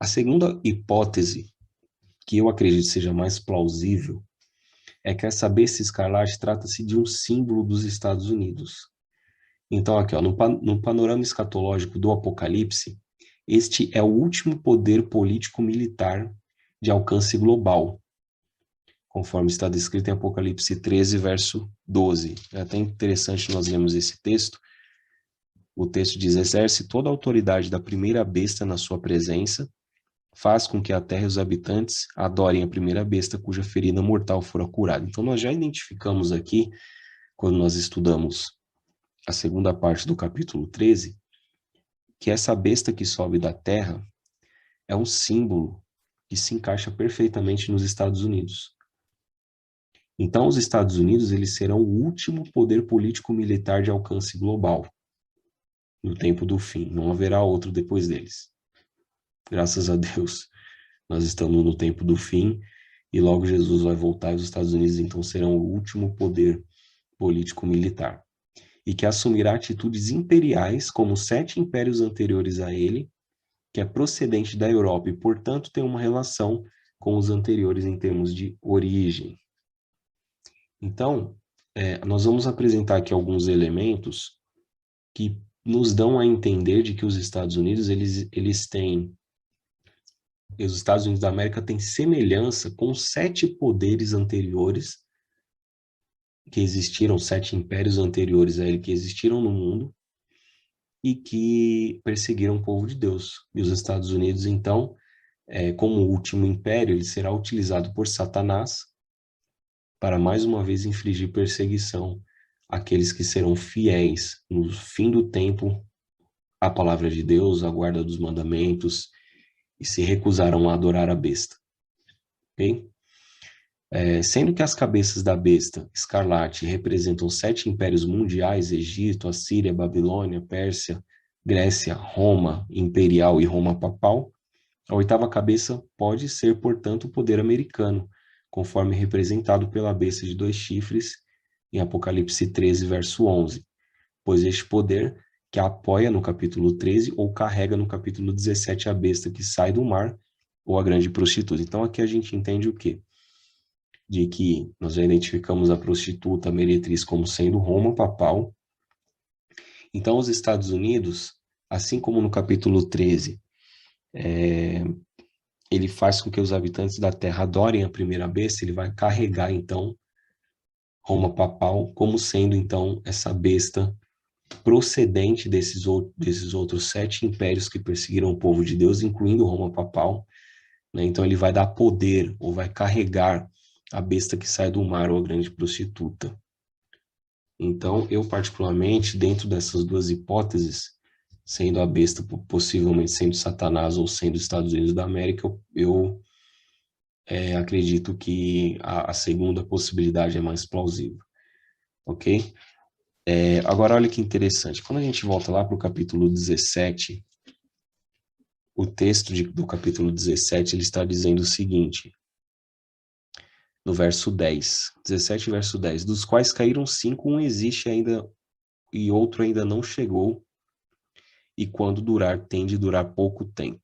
A segunda hipótese, que eu acredito seja mais plausível, é que essa besta escarlate trata-se de um símbolo dos Estados Unidos. Então, aqui, ó, no panorama escatológico do Apocalipse, este é o último poder político-militar de alcance global, conforme está descrito em Apocalipse 13, verso 12. É até interessante nós lermos esse texto. O texto diz: exerce toda a autoridade da primeira besta na sua presença, faz com que a terra e os habitantes adorem a primeira besta cuja ferida mortal fora curada. Então, nós já identificamos aqui, quando nós estudamos a segunda parte do capítulo 13, que essa besta que sobe da terra é um símbolo que se encaixa perfeitamente nos Estados Unidos. Então, os Estados Unidos, eles serão o último poder político-militar de alcance global no tempo do fim. Não haverá outro depois deles. Graças a Deus, nós estamos no tempo do fim e logo Jesus vai voltar e os Estados Unidos, então, serão o último poder político-militar. E que assumirá atitudes imperiais como 7 impérios anteriores a ele, que é procedente da Europa e, portanto, tem uma relação com os anteriores em termos de origem. Então, nós vamos apresentar aqui alguns elementos que nos dão a entender de que os Estados Unidos, eles têm, os Estados Unidos da América têm semelhança com 7 poderes anteriores que existiram, 7 impérios anteriores a ele que existiram no mundo e que perseguiram o povo de Deus. E os Estados Unidos, então, como o último império, ele será utilizado por Satanás para mais uma vez infligir perseguição àqueles que serão fiéis no fim do tempo à palavra de Deus, à guarda dos mandamentos, e se recusaram a adorar a besta. Ok? Sendo que as cabeças da besta escarlate representam 7 impérios mundiais, Egito, Assíria, Babilônia, Pérsia, Grécia, Roma imperial e Roma papal, a 8ª cabeça pode ser, portanto, o poder americano, conforme representado pela besta de 2 chifres em Apocalipse 13, verso 11, pois este poder que a apoia no capítulo 13 ou carrega no capítulo 17 a besta que sai do mar ou a grande prostituta. Então aqui a gente entende o quê? De que nós já identificamos a prostituta, a meretriz, como sendo Roma papal. Então os Estados Unidos, assim como no capítulo 13, ele faz com que os habitantes da terra adorem a primeira besta, ele vai carregar, então, Roma papal como sendo, então, essa besta procedente desses outros 7 impérios que perseguiram o povo de Deus, incluindo Roma papal, né? Então ele vai dar poder, ou vai carregar a besta que sai do mar, ou a grande prostituta. Então, eu particularmente, dentro dessas duas hipóteses, sendo a besta possivelmente sendo Satanás ou sendo Estados Unidos da América, eu acredito que a segunda possibilidade é mais plausível, ok? Agora, olha que interessante, quando a gente volta lá para o capítulo 17, o texto do capítulo 17, ele está dizendo o seguinte, no verso 10, 17 verso 10, dos quais caíram 5, um existe ainda e outro ainda não chegou, e quando durar, tem de durar pouco tempo.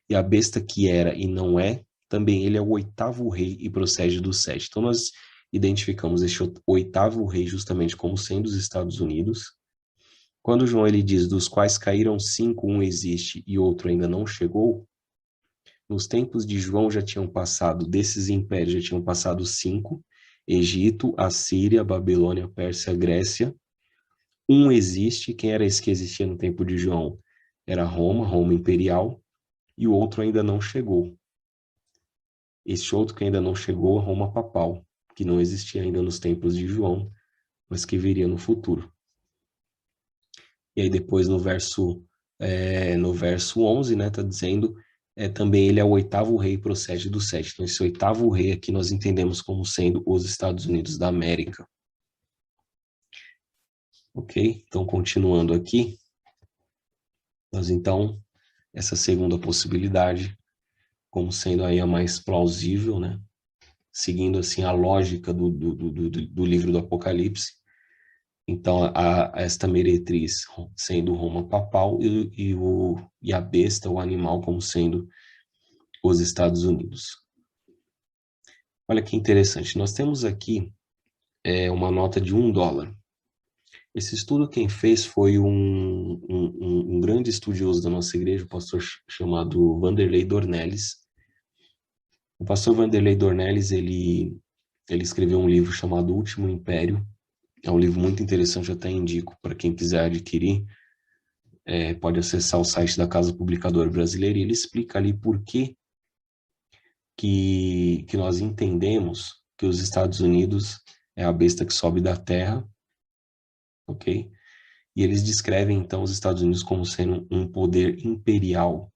E a besta que era e não é, também ele é o 8º rei e procede do 7. Então nós identificamos este 8º rei justamente como sendo os Estados Unidos. Quando João ele diz, dos quais caíram 5, um existe e outro ainda não chegou, nos tempos de João já tinham passado, desses impérios já tinham passado 5, Egito, Assíria, Babilônia, Pérsia, Grécia. Um existe, quem era esse que existia no tempo de João? Era Roma, Roma imperial, e o outro ainda não chegou. Este outro que ainda não chegou é Roma papal, que não existia ainda nos tempos de João, mas que viria no futuro. E aí depois no verso 11, né, tá dizendo, também ele é o 8º rei, procede do 7. Então esse 8º rei aqui nós entendemos como sendo os Estados Unidos da América. Ok? Então continuando aqui, nós então, essa segunda possibilidade, como sendo aí a mais plausível, né? Seguindo assim a lógica do livro do Apocalipse. Então, esta meretriz sendo Roma papal e a besta, o animal, como sendo os Estados Unidos. Olha que interessante, nós temos aqui uma nota de $1. Esse estudo quem fez foi um grande estudioso da nossa igreja, um pastor chamado Vanderlei Dornelles. O pastor Vanderlei Dornelles, ele escreveu um livro chamado O Último Império. É um livro muito interessante, eu até indico para quem quiser adquirir. Pode acessar o site da Casa Publicadora Brasileira e ele explica ali por que nós entendemos que os Estados Unidos é a besta que sobe da terra, ok? E eles descrevem, então, os Estados Unidos como sendo um poder imperial,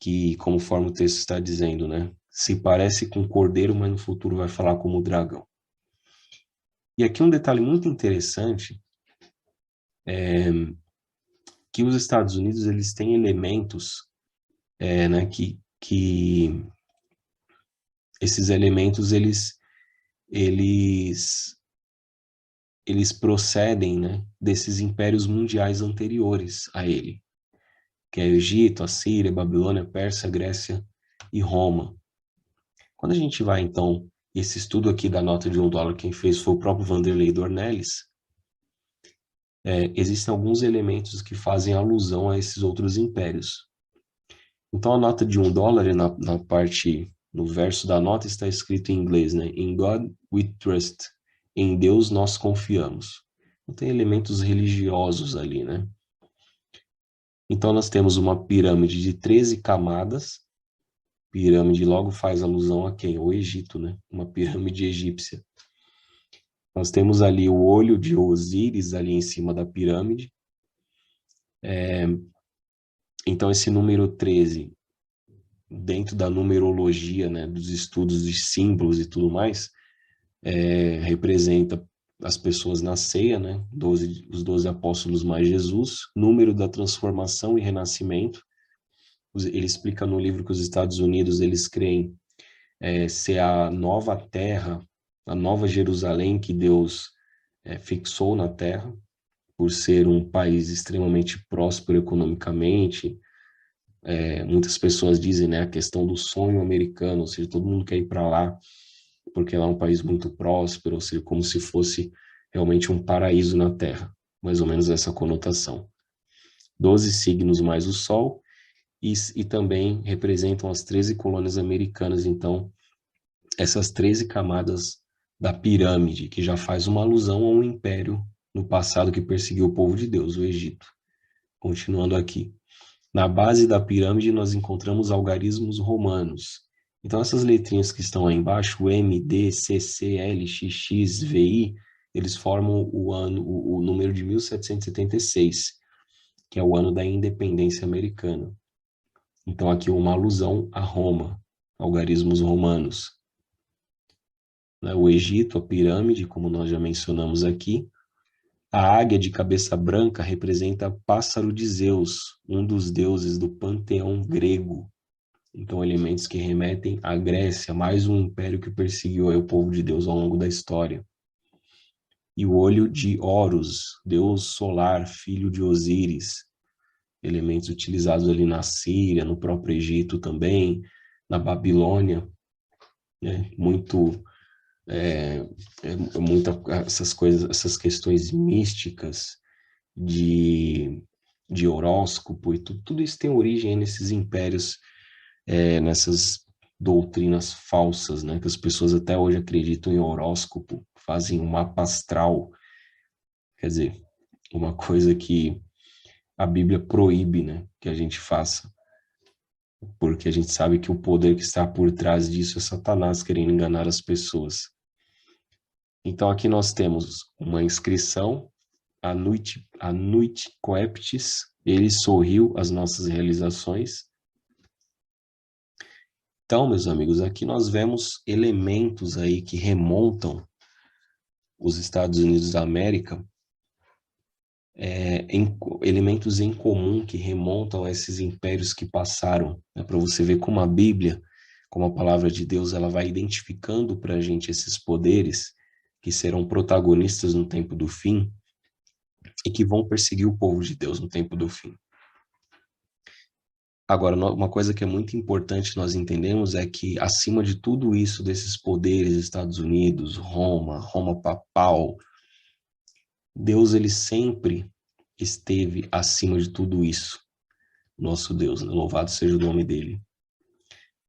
que, conforme o texto está dizendo, né? Se parece com o cordeiro, mas no futuro vai falar como o dragão. E aqui um detalhe muito interessante é que os Estados Unidos, eles têm elementos, né, que esses elementos, eles procedem, né, desses impérios mundiais anteriores a ele, que é o Egito, a Síria, a Babilônia, a Pérsia, a Grécia e Roma. Quando a gente vai, então, esse estudo aqui da nota de $1, quem fez foi o próprio Vanderlei Dornelles, existem alguns elementos que fazem alusão a esses outros impérios. Então, a nota de $1, na parte, no verso da nota, está escrito em inglês, né? In God we trust. Em Deus nós confiamos. Então, tem elementos religiosos ali, né? Então, nós temos uma pirâmide de 13 camadas. Pirâmide logo faz alusão a quem? O Egito, né? Uma pirâmide egípcia. Nós temos ali o olho de Osíris ali em cima da pirâmide. Então, esse número 13, dentro da numerologia, né, dos estudos de símbolos e tudo mais, representa as pessoas na ceia, né, os 12 apóstolos mais Jesus, número da transformação e renascimento. Ele explica no livro que os Estados Unidos, eles creem ser a nova terra, a nova Jerusalém que Deus fixou na terra, por ser um país extremamente próspero economicamente. Muitas pessoas dizem, né, a questão do sonho americano, ou seja, todo mundo quer ir para lá, porque lá é um país muito próspero, ou seja, como se fosse realmente um paraíso na Terra, mais ou menos essa conotação. 12 signos mais o Sol, e também representam as 13 colônias americanas, então, essas 13 camadas da pirâmide, que já faz uma alusão a um império no passado que perseguiu o povo de Deus, o Egito. Continuando aqui. Na base da pirâmide, nós encontramos algarismos romanos. Então, essas letrinhas que estão aí embaixo, M, D, C, C, L, X, X, V, I, eles formam o número de 1776, que é o ano da independência americana. Então, aqui uma alusão a Roma, algarismos romanos. O Egito, a pirâmide, como nós já mencionamos aqui. A águia de cabeça branca representa pássaro de Zeus, um dos deuses do panteão grego. Então, elementos que remetem à Grécia, mais um império que perseguiu o povo de Deus ao longo da história. E o olho de Horus, deus solar, filho de Osíris. Elementos utilizados ali na Síria, no próprio Egito também, na Babilônia, né? Muito essas coisas, essas questões místicas de horóscopo e tudo isso tem origem nesses impérios, nessas doutrinas falsas, né, que as pessoas até hoje acreditam em horóscopo, fazem um mapa astral, quer dizer, uma coisa que a Bíblia proíbe, né, que a gente faça, porque a gente sabe que o poder que está por trás disso é Satanás querendo enganar as pessoas. Então aqui nós temos uma inscrição, Anuit Coeptis, ele sorriu às nossas realizações. Então, meus amigos, aqui nós vemos elementos aí que remontam os Estados Unidos da América, elementos em comum que remontam a esses impérios que passaram, né, para você ver como a Bíblia, como a palavra de Deus, ela vai identificando para a gente esses poderes que serão protagonistas no tempo do fim e que vão perseguir o povo de Deus no tempo do fim. Agora, uma coisa que é muito importante nós entendemos é que, acima de tudo isso, desses poderes, Estados Unidos, Roma papal, Deus, ele sempre esteve acima de tudo isso. Nosso Deus, né? Louvado seja o nome dele.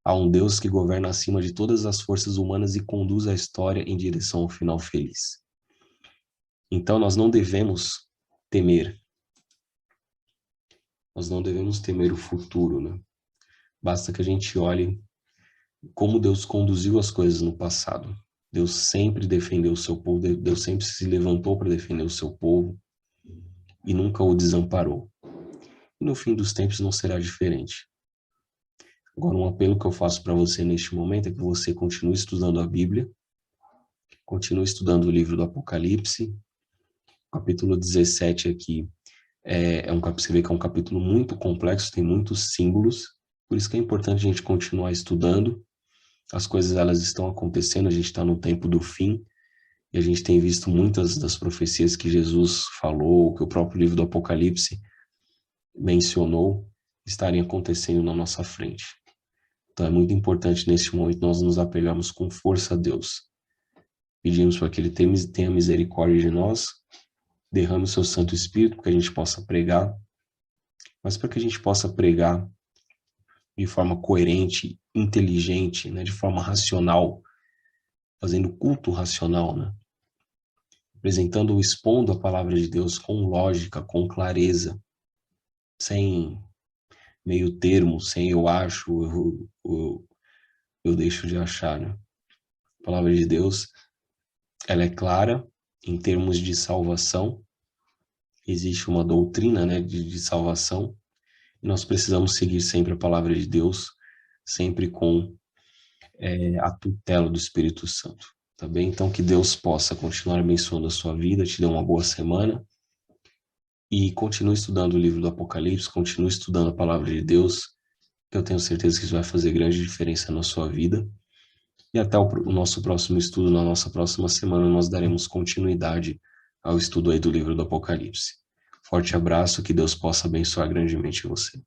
Há um Deus que governa acima de todas as forças humanas e conduz a história em direção ao final feliz. Então, nós não devemos temer. Nós não devemos temer o futuro, né? Basta que a gente olhe como Deus conduziu as coisas no passado. Deus sempre defendeu o seu povo, Deus sempre se levantou para defender o seu povo e nunca o desamparou. E no fim dos tempos não será diferente. Agora, um apelo que eu faço para você neste momento é que você continue estudando a Bíblia, continue estudando o livro do Apocalipse. O capítulo 17 aqui você vê que é um capítulo muito complexo, tem muitos símbolos, por isso que é importante a gente continuar estudando. As coisas, elas estão acontecendo, a gente está no tempo do fim, e a gente tem visto muitas das profecias que Jesus falou, que o próprio livro do Apocalipse mencionou, estarem acontecendo na nossa frente. Então é muito importante nesse momento nós nos apegarmos com força a Deus. Pedimos para que Ele tenha misericórdia de nós, derrame o seu Santo Espírito para que a gente possa pregar, mas para que a gente possa pregar de forma coerente, inteligente, né, de forma racional, fazendo culto racional, né? Apresentando, expondo a palavra de Deus com lógica, com clareza, sem meio termo, sem eu acho, eu deixo de achar, né? A palavra de Deus, ela é clara em termos de salvação, existe uma doutrina, né, de salvação, e nós precisamos seguir sempre a palavra de Deus, sempre com a tutela do Espírito Santo, tá bem? Então, que Deus possa continuar abençoando a sua vida, te dê uma boa semana, e continue estudando o livro do Apocalipse, continue estudando a palavra de Deus, que eu tenho certeza que isso vai fazer grande diferença na sua vida. E até o nosso próximo estudo, na nossa próxima semana, nós daremos continuidade ao estudo aí do livro do Apocalipse. Forte abraço, que Deus possa abençoar grandemente você.